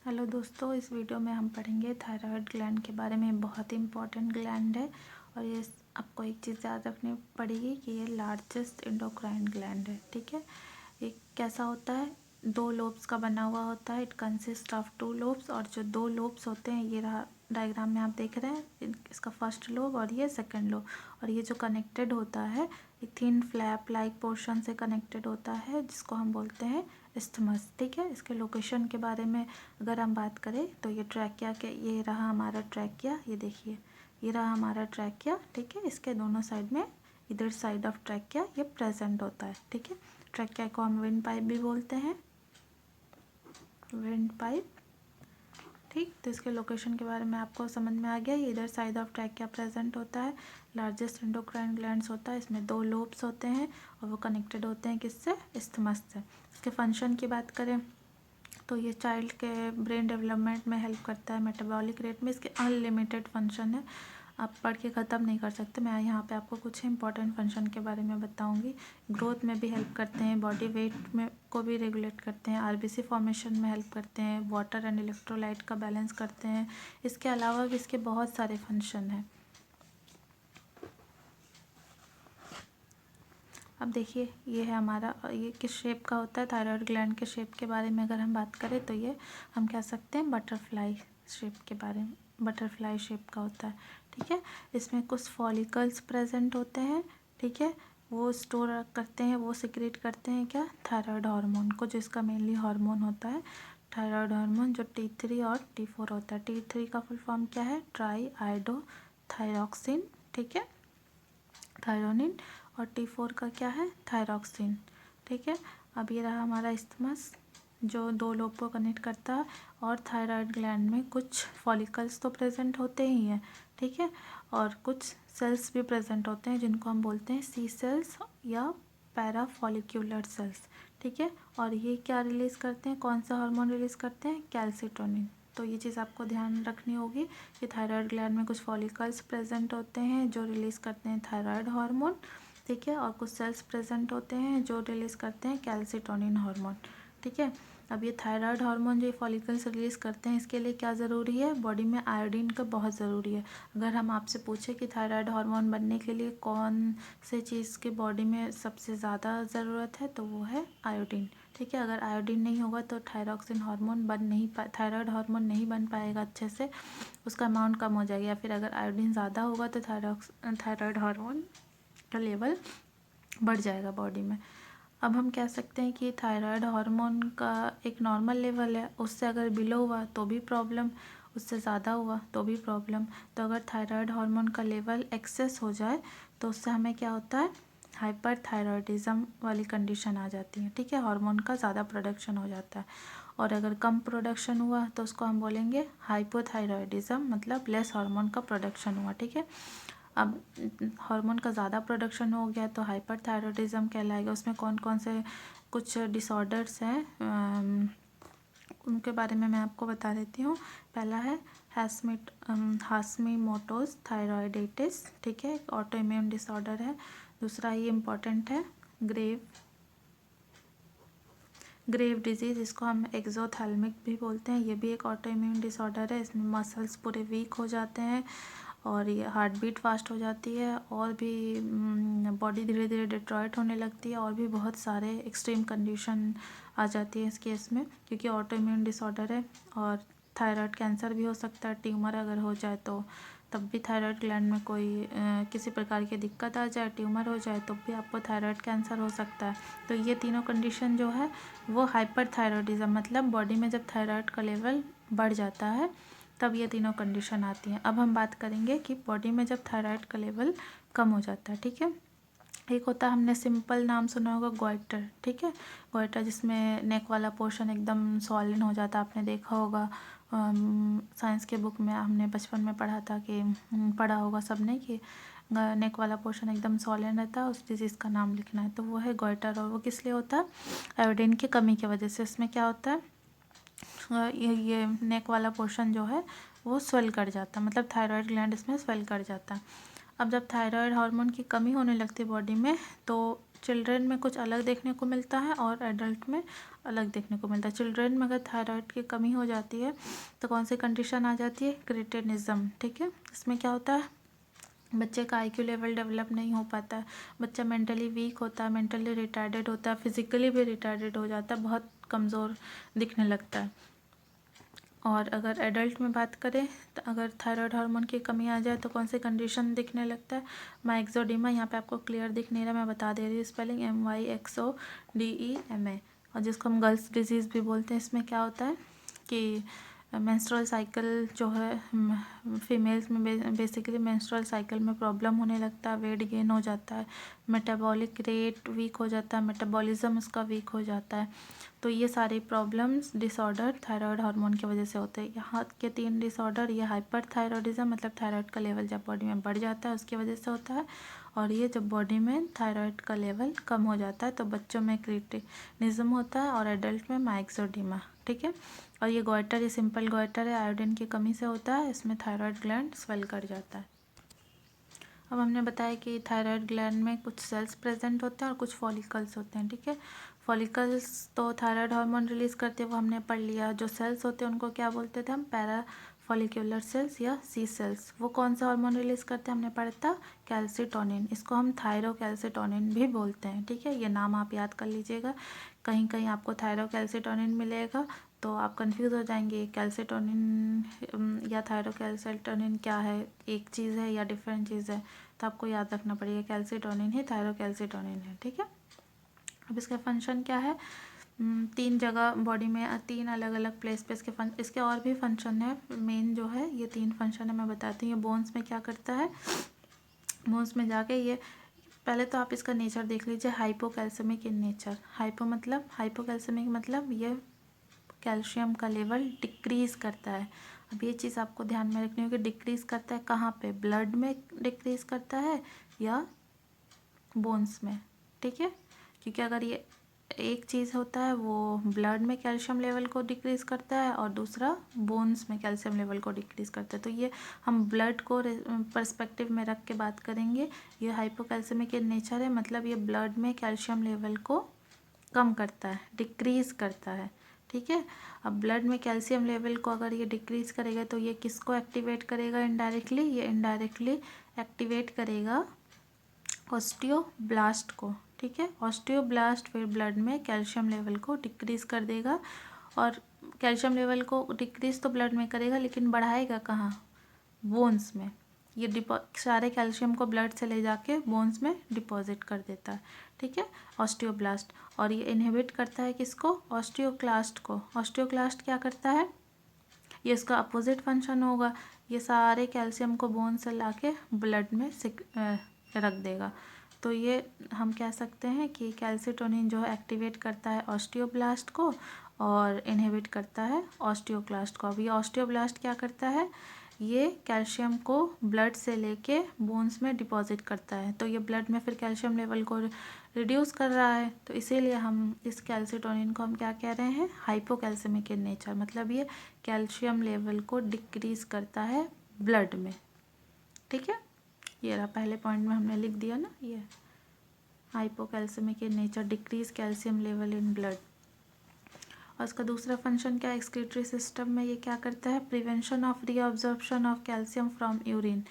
Hello दोस्तों, इस video में हम पढ़ेंगे थायराइड ग्लैंड के बारे में। बहुत ही इम्पॉर्टेंट ग्लैंड है और ये आपको एक चीज़ याद रखनी पड़ेगी कि ये लार्जेस्ट एंडोक्राइन ग्लैंड है। ठीक है, ये कैसा होता है, 2 लोब्स का बना हुआ होता है। इट कंसिस्ट ऑफ 2 लोब्स, और जो 2 लोब्स होते हैं, ये रहा डायग्राम में आप देख रहे हैं, इसका फर्स्ट लोब और ये सेकंड लोब, और ये जो कनेक्टेड होता है ये थिन फ्लैप लाइक पोर्शन से कनेक्टेड होता है, जिसको हम बोलते हैं इस्थमस। ठीक है, इसके लोकेशन के बारे में अगर हम बात करें तो ये ट्रैकिया के, ये रहा हमारा ट्रैकिया, ये देखिए ये रहा हमारा ट्रैकिया। ठीक है, इसके दोनों साइड में, इधर साइड ऑफ ट्रैकिया ये प्रेजेंट होता है। ठीक है, ट्रैकिया को हम विंड पाइप भी बोलते हैं, विंड पाइप। ठीक, तो इसके लोकेशन के बारे में आपको समझ में आ गया। ये इधर साइड ऑफ ट्रैकिया प्रेजेंट होता है, लार्जेस्ट एंडोक्राइन ग्लैंड्स होता है, इसमें 2 लोब्स होते हैं और वो कनेक्टेड होते हैं किससे, इस्थमस से। इसके फंक्शन की बात करें तो ये चाइल्ड के ब्रेन डेवलपमेंट में हेल्प करता है, मेटाबॉलिक रेट में इसके अनलिमिटेड फंक्शन है, आप पढ़ के ख़त्म नहीं कर सकते। मैं यहाँ पे आपको कुछ इंपॉर्टेंट फंक्शन के बारे में बताऊँगी। ग्रोथ में भी हेल्प करते हैं, बॉडी वेट में को भी रेगुलेट करते हैं, आरबीसी फॉर्मेशन में हेल्प करते हैं, वाटर एंड इलेक्ट्रोलाइट का बैलेंस करते हैं। इसके अलावा भी इसके बहुत सारे फंक्शन हैं। अब देखिए, ये है हमारा, ये किस शेप का होता है, थायराइड ग्लैंड के शेप के बारे में अगर हम बात करें तो ये हम कह सकते हैं बटरफ्लाई शेप के बारे में, बटरफ्लाई शेप का होता है। ठीक है, इसमें कुछ फॉलिकल्स प्रेजेंट होते हैं। ठीक है, वो स्टोर करते हैं, वो सिक्रेट करते हैं क्या, थायराइड हार्मोन को, जो इसका मेनली हार्मोन होता है थायराइड हार्मोन, जो T3 और T4 होता है। T3 का फुल फॉर्म क्या है, ट्राई आइडो थायरॉक्सिन। ठीक है, थायरोनिन, और T4 का क्या है, थायरॉक्सिन। ठीक है, अब ये रहा हमारा इस्थमस, जो 2 लोब को कनेक्ट करता है, और थायराइड ग्लैंड में कुछ फॉलिकल्स तो प्रेजेंट होते ही हैं। ठीक है, और कुछ सेल्स भी प्रेजेंट होते हैं जिनको हम बोलते हैं सी सेल्स या पैराफॉलिक्यूलर सेल्स। ठीक है, और ये क्या रिलीज़ करते हैं, कौन सा हार्मोन रिलीज़ करते हैं, कैल्सिटोनिन। तो ये चीज़ आपको ध्यान रखनी होगी कि थायराइड ग्लैंड में कुछ फॉलिकल्स प्रेजेंट होते हैं जो रिलीज़ करते हैं थायराइड हार्मोन। ठीक है, और कुछ सेल्स प्रेजेंट होते हैं जो रिलीज़ करते हैं कैल्सिटोनिन हार्मोन। ठीक है, अब ये थायराइड हार्मोन जो फॉलिकल्स रिलीज़ करते हैं, इसके लिए क्या ज़रूरी है, बॉडी में आयोडीन का बहुत ज़रूरी है। अगर हम आपसे पूछें कि थायराइड हार्मोन बनने के लिए कौन से चीज़ के बॉडी में सबसे ज़्यादा ज़रूरत है, तो वो है आयोडीन। ठीक है, अगर आयोडीन नहीं होगा तो थायरॉक्सिन हार्मोन बन नहीं पा थायराइड हार्मोन नहीं बन पाएगा अच्छे से, उसका अमाउंट कम हो जाएगा। या फिर अगर आयोडीन ज़्यादा होगा तो थायराइड हार्मोन का लेवल बढ़ जाएगा बॉडी में। अब हम कह सकते हैं कि थायराइड हार्मोन का एक नॉर्मल लेवल है, उससे अगर बिलो हुआ तो भी प्रॉब्लम, उससे ज़्यादा हुआ तो भी प्रॉब्लम। तो अगर थायराइड हार्मोन का लेवल एक्सेस हो जाए तो उससे हमें क्या होता है, हाइपरथायरॉयडिज्म वाली कंडीशन आ जाती है। ठीक है, हार्मोन का ज़्यादा प्रोडक्शन हो जाता है, और अगर कम प्रोडक्शन हुआ तो उसको हम बोलेंगे हाइपोथायरॉयडिज्म, मतलब लेस हार्मोन का प्रोडक्शन हुआ। ठीक है, अब हार्मोन का ज़्यादा प्रोडक्शन हो गया तो हाइपरथायरॉयडिज्म कहलाएगा। उसमें कौन कौन से कुछ डिसऑर्डर्स हैं, उनके बारे में मैं आपको बता देती हूँ। पहला है हाशमिमोटोज थायरॉयडाइटिस। ठीक है, एक ऑटो इम्यून डिसऑर्डर है। दूसरा ये इम्पॉर्टेंट है, ग्रेव डिजीज़, इसको हम एक्सोथैल्मिक भी बोलते हैं, ये भी एक ऑटो इम्यून डिसऑर्डर है। इसमें मसल्स पूरे वीक हो जाते हैं और ये हार्ट बीट फास्ट हो जाती है, और भी बॉडी धीरे धीरे डिट्रॉयट होने लगती है, और भी बहुत सारे एक्सट्रीम कंडीशन आ जाती है इस केस में, क्योंकि ऑटो इम्यून डिसऑर्डर है। और थायराइड कैंसर भी हो सकता है, ट्यूमर अगर हो जाए तो, तब भी थायराइड ग्लैंड में कोई किसी प्रकार की दिक्कत आ जाए, ट्यूमर हो जाए, तो भी आपको थायराइड कैंसर हो सकता है। तो ये तीनों कंडीशन जो है वो हाइपरथायरॉयडिज्म, मतलब बॉडी में जब थायराइड का लेवल बढ़ जाता है तब ये तीनों कंडीशन आती हैं। अब हम बात करेंगे कि बॉडी में जब थायराइड का लेवल कम हो जाता है। ठीक है, एक होता है, हमने सिंपल नाम सुना होगा, गोइटर। ठीक है, गोइटर जिसमें नेक वाला पोर्शन एकदम सॉलिड हो जाता है, आपने देखा होगा साइंस के बुक में, हमने बचपन में पढ़ा था कि पढ़ा होगा सबने कि नेक वाला पोर्शन एकदम सॉलिड रहता है, उस डिजीज़ का नाम लिखना है, तो वो है गोइटर। और वो किस लिए होता है, आयोडीन की कमी की वजह से। इसमें क्या होता है, ये नेक वाला पोर्शन जो है वो स्वेल कर जाता है, मतलब थायराइड ग्लैंड इसमें स्वेल कर जाता है। अब जब थायराइड हार्मोन की कमी होने लगती है बॉडी में, तो चिल्ड्रन में कुछ अलग देखने को मिलता है और एडल्ट में अलग देखने को मिलता है। चिल्ड्रन में अगर थायराइड की कमी हो जाती है तो कौन सी कंडीशन आ जाती है, क्रिटिनिज्म। ठीक है, इसमें क्या होता है, बच्चे का आईक्यू लेवल डेवलप नहीं हो पाता है, बच्चा मेंटली वीक होता है, मेंटली रिटार्डेड होता है, फिजिकली भी रिटार्डेड हो जाता है, बहुत कमज़ोर दिखने लगता है। और अगर एडल्ट में बात करें तो अगर थायराइड हार्मोन की कमी आ जाए तो कौन सी कंडीशन दिखने लगता है, माइक्सोडीमा। यहाँ पे आपको क्लियर दिख नहीं रहा, मैं बता दे रही हूँ स्पेलिंग, MYXODEMA, और जिसको हम गर्ल्स डिजीज़ भी बोलते हैं। इसमें क्या होता है कि मेंस्ट्रुअल साइकिल जो है फीमेल्स में बेसिकली मेंस्ट्रुअल साइकिल में प्रॉब्लम होने लगता है, वेट गेन हो जाता है, मेटाबॉलिक रेट वीक हो जाता है, मेटाबॉलिज्म उसका वीक हो जाता है। तो ये सारी प्रॉब्लम्स डिसऑर्डर थायराइड हार्मोन की वजह से होते हैं। यहाँ के 3 डिसऑर्डर, ये हाइपरथायरॉयडिज्म मतलब थायराइड का लेवल जब बॉडी में बढ़ जाता है उसकी वजह से होता है, और ये जब बॉडी में थायराइड का लेवल कम हो जाता है तो बच्चों में क्रिटिनिज्म होता है और एडल्ट में माइक्सोडीमा। ठीक है, और ये गॉइटर, ये सिंपल गॉइटर है, आयोडीन की कमी से होता है, इसमें थायराइड ग्लैंड स्वेल कर जाता है। अब हमने बताया कि थायराइड ग्लैंड में कुछ सेल्स प्रेजेंट होते हैं और कुछ फॉलिकल्स होते हैं। ठीक है, फॉलिकल्स तो थायराइड हार्मोन रिलीज़ करते हैं, वो हमने पढ़ लिया। जो सेल्स होते हैं उनको क्या बोलते थे हम, पैरा फॉलिक्यूलर सेल्स या सी सेल्स। वो कौन सा हार्मोन रिलीज़ करते हैं, हमने पढ़ा था कैल्सिटोनिन, इसको हम थायरोकैल्सिटोनिन भी बोलते हैं। ठीक है, ये नाम आप याद कर लीजिएगा, कहीं कहीं आपको थायरोकैल्सिटोनिन मिलेगा तो आप कंफ्यूज हो जाएंगे, कैल्सिटोनिन या थायरोकैल्सिटोनिन क्या है, एक चीज़ है या डिफरेंट चीज़ है, तो आपको याद रखना पड़ेगा कैल्सिटोनिन ही थायरोकैल्सिटोनिन है। ठीक है, अब इसका फंक्शन क्या है, 3 जगह बॉडी में 3 अलग अलग प्लेस पे इसके और भी फंक्शन है, मेन जो है ये 3 फंक्शन है मैं बताती हूँ। ये बोन्स में क्या करता है, बोन्स में जाके ये, पहले तो आप इसका नेचर देख लीजिए, हाइपोकैल्सेमिक इन नेचर। हाइपोकैल्सेमिक मतलब ये कैल्शियम का लेवल डिक्रीज़ करता है। अब ये चीज़ आपको ध्यान में रखनी होगी, डिक्रीज़ करता है कहाँ पे, ब्लड में डिक्रीज़ करता है या बोन्स में। ठीक है, क्योंकि अगर ये एक चीज़ होता है वो ब्लड में कैल्शियम लेवल को डिक्रीज़ करता है और दूसरा बोन्स में कैल्शियम लेवल को डिक्रीज़ करता है, तो ये हम ब्लड को पर्सपेक्टिव में रख के बात करेंगे। ये हाइपोकैल्सेमिक इन नेचर है, मतलब ये ब्लड में कैल्शियम लेवल को कम करता है, डिक्रीज़ करता है। ठीक है, अब ब्लड में कैल्शियम लेवल को अगर ये डिक्रीज़ करेगा तो ये किसको एक्टिवेट करेगा इनडायरेक्टली, ये इनडायरेक्टली एक्टिवेट करेगा ऑस्टियोब्लास्ट को। ठीक है, ऑस्टियोब्लास्ट फिर ब्लड में कैल्शियम लेवल को डिक्रीज़ कर देगा, और कैल्शियम लेवल को डिक्रीज़ तो ब्लड में करेगा लेकिन बढ़ाएगा कहाँ, बोन्स में। ये सारे कैल्शियम को ब्लड से ले जाके बोन्स में डिपॉजिट कर देता है। ठीक है, ऑस्टियोब्लास्ट, और ये इनहिबिट करता है किसको, ऑस्टियोक्लास्ट को। ऑस्टियोक्लास्ट क्या करता है, ये इसका अपोजिट फंक्शन होगा, ये सारे कैल्शियम को बोन से लाके ब्लड में रख देगा। तो ये हम कह सकते हैं कि कैल्सिटोनिन जो है एक्टिवेट करता है ऑस्टियोब्लास्ट को और इनहिबिट करता है ऑस्टियोक्लास्ट को। अब ये ऑस्टियोब्लास्ट क्या करता है, ये कैल्शियम को ब्लड से लेके बोन्स में डिपॉजिट करता है, तो ये ब्लड में फिर कैल्शियम लेवल को रिड्यूस कर रहा है, तो इसीलिए हम इस कैल्सिटोनिन को हम क्या कह रहे हैं, हाइपोकैल्सेमिक इन नेचर, मतलब ये कैल्शियम लेवल को डिक्रीज़ करता है ब्लड में। ठीक है, ये रहा पहले पॉइंट में हमने लिख दिया ना, ये hypocalcemic in nature, decrease calcium level in blood. और इसका दूसरा फंक्शन क्या है, एक्सक्रीटरी सिस्टम में ये क्या करता है, prevention of reabsorption of calcium from urine.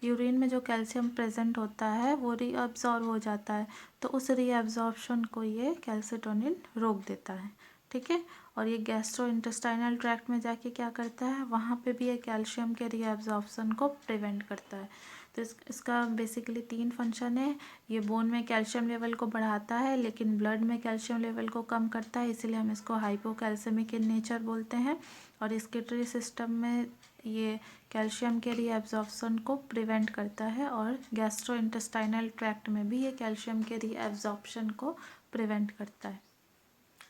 Urine में जो कैल्शियम प्रेजेंट होता है वो रीअब्जॉर्ब हो जाता है, तो उस रीअब्जॉर्प्शन को ये कैल्सिटोनिन रोक देता है। ठीक है, और ये गैस्ट्रो इंटेस्टाइनल ट्रैक्ट में जाके क्या करता है, वहाँ पे भी ये कैल्शियम के रीअब्जॉर्प्शन को प्रिवेंट करता है। तो इसका बेसिकली 3 फंक्शन है, ये बोन में कैल्शियम लेवल को बढ़ाता है लेकिन ब्लड में कैल्शियम लेवल को कम करता है, इसीलिए हम इसको हाइपोकैल्सेमिक इन नेचर बोलते हैं। और एक्सक्रीटरी सिस्टम में ये कैल्शियम के रीअब्जॉर्प्शन को प्रिवेंट करता है, और गैस्ट्रो इंटेस्टाइनल ट्रैक्ट में भी ये कैल्शियम के रीअब्जॉर्प्शन को प्रिवेंट करता है।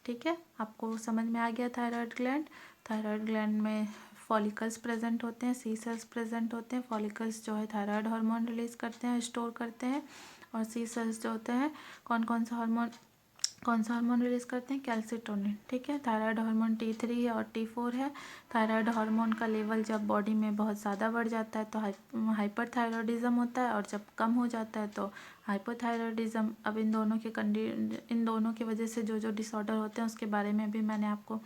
ठीक है, आपको समझ में आ गया थायराइड ग्लैंड। थायराइड ग्लैंड में फॉलिकल्स प्रेजेंट होते हैं, सी सेल्स प्रेजेंट होते हैं। फॉलिकल्स जो है थायराइड हार्मोन रिलीज़ करते हैं, स्टोर करते हैं, और सी सेल्स जो होते हैं कौन कौन सा हार्मोन कौन सा हार्मोन रिलीज़ करते हैं? कैल्सिटोनिन। ठीक है, थायराइड हार्मोन T3 है और T4 है। थायराइड हार्मोन का लेवल जब बॉडी में बहुत ज़्यादा बढ़ जाता है तो हाइपरथायरॉयडिज्म होता है, और जब कम हो जाता है तो हाइपोथायरॉयडिज्म। अब इन दोनों की वजह से जो जो डिसऑर्डर होते हैं उसके बारे में भी मैंने आपको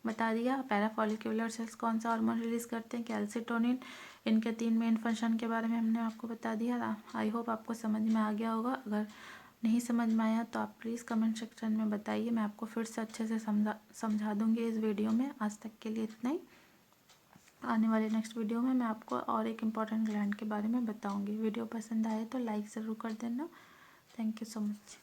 बता दिया। पैराफॉलिक्यूलर सेल्स कौन सा हार्मोन रिलीज़ करते हैं? कैल्सिटोनिन। इनके 3 मेन फंक्शन के बारे में हमने आपको बता दिया। आई होप आपको समझ में आ गया होगा। अगर नहीं समझ में आया तो आप प्लीज़ कमेंट सेक्शन में बताइए, मैं आपको फिर से अच्छे से समझा दूँगी इस वीडियो में। आज तक के लिए इतना ही। आने वाले नेक्स्ट वीडियो में मैं आपको और एक इम्पॉर्टेंट ग्लैंड के बारे में बताऊँगी। वीडियो पसंद आए तो लाइक ज़रूर कर देना। Thank you so much.